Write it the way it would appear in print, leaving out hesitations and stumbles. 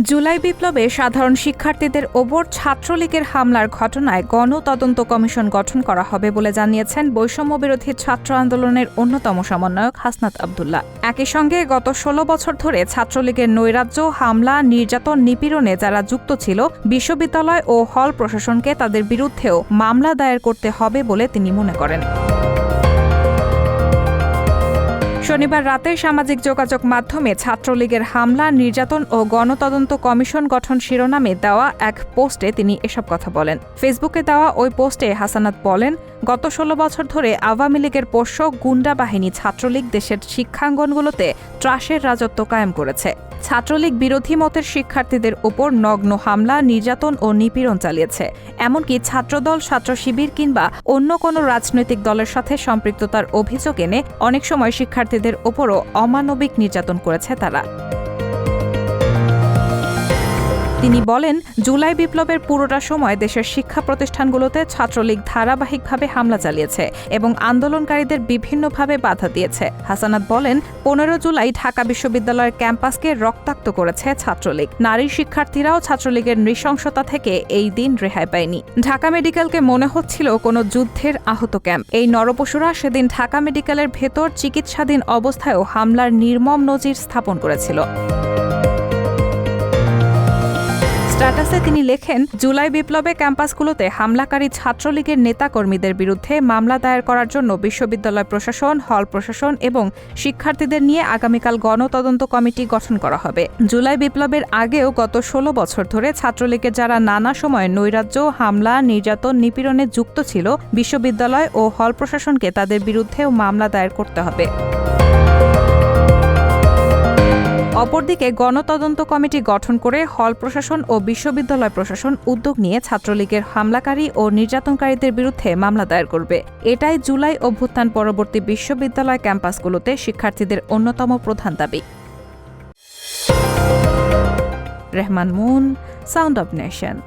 জুলাই বিপ্লবে সাধারণ শিক্ষার্থীদের ওপর ছাত্রলীগের হামলার ঘটনায় গণতদন্ত কমিশন গঠন করা হবে বলে জানিয়েছেন বৈষম্যবিরোধী ছাত্র আন্দোলনের অন্যতম সমন্বয়ক হাসনাত আব্দুল্লাহ। একই সঙ্গে গত ১৬ বছর ধরে ছাত্রলীগের নৈরাজ্য, হামলা, নির্যাতন, নিপীড়নে যারা যুক্ত ছিল, বিশ্ববিদ্যালয় ও হল প্রশাসনকে তাদের বিরুদ্ধেও মামলা দায়ের করতে হবে বলে তিনি মনে করেন। শনিবার রাতে সামাজিক যোগাযোগ মাধ্যমে ছাত্রলীগের হামলা, নির্যাতন ও গণতদন্ত কমিশন গঠন শিরোনামে দেওয়া এক পোস্টে তিনি এসব কথা বলেন। ফেসবুকে দেওয়া ওই পোস্টে হাসানাত বলেন, গত ১৬ বছর ধরে আওয়ামী লীগের পোষ্য গুন্ডা বাহিনী ছাত্রলীগ দেশের শিক্ষাঙ্গনগুলোতে ত্রাসের রাজত্ব কায়েম করেছে। ছাত্রলীগ বিরোধী মতের শিক্ষার্থীদের ওপর নগ্ন হামলা, নির্যাতন ও নিপীড়ন চালিয়েছে। এমনকি ছাত্রদল, ছাত্র শিবির কিংবা অন্য কোনো রাজনৈতিক দলের সাথে সম্পৃক্ততার অভিযোগ এনে অনেক সময় শিক্ষার্থীদের ওপরও অমানবিক নির্যাতন করেছে তারা। তিনি বলেন, জুলাই বিপ্লবের পুরোটা সময় দেশের শিক্ষা প্রতিষ্ঠানগুলোতে ছাত্রলীগ ধারাবাহিকভাবে হামলা চালিয়েছে এবং আন্দোলনকারীদের বিভিন্নভাবে বাধা দিয়েছে। হাসানাত বলেন, ১৫ জুলাই ঢাকা বিশ্ববিদ্যালয়ের ক্যাম্পাসকে রক্তাক্ত করেছে ছাত্রলীগ। নারী শিক্ষার্থীরাও ছাত্রলীগের নৃশংসতা থেকে এই দিন রেহাই পায়নি। ঢাকা মেডিকেলকে মনে হচ্ছিল কোনো যুদ্ধের আহত ক্যাম্প। এই নরপশুরা সেদিন ঢাকা মেডিকেলের ভেতর চিকিৎসাধীন অবস্থায়ও হামলার নির্মম নজির স্থাপন করেছিল। স্ট্যাটাসে তিনি লেখেন, জুলাই বিপ্লবে ক্যাম্পাসগুলোতে হামলাকারী ছাত্রলীগের নেতাকর্মীদের বিরুদ্ধে মামলা দায়ের করার জন্য বিশ্ববিদ্যালয় প্রশাসন, হল প্রশাসন এবং শিক্ষার্থীদের নিয়ে আগামীকাল গণতদন্ত কমিটি গঠন করা হবে। জুলাই বিপ্লবের আগেও গত ১৬ বছর ধরে ছাত্রলীগের যারা নানা সময়ে নৈরাজ্য, হামলা, নির্যাতন, নিপীড়নে যুক্ত ছিল, বিশ্ববিদ্যালয় ও হল প্রশাসনকে তাদের বিরুদ্ধেও মামলা দায়ের করতে হবে। অপরদিকে গণতদন্ত কমিটি গঠন করে হল প্রশাসন ও বিশ্ববিদ্যালয় প্রশাসন উদ্যোগ নিয়ে ছাত্রলীগের হামলাকারী ও নির্যাতনকারীদের বিরুদ্ধে মামলা দায়ের করবে। এটাই জুলাই অভ্যুত্থান পরবর্তী বিশ্ববিদ্যালয় ক্যাম্পাসগুলোতে শিক্ষার্থীদের অন্যতম প্রধান দাবি। Rehman moon, sound of nation.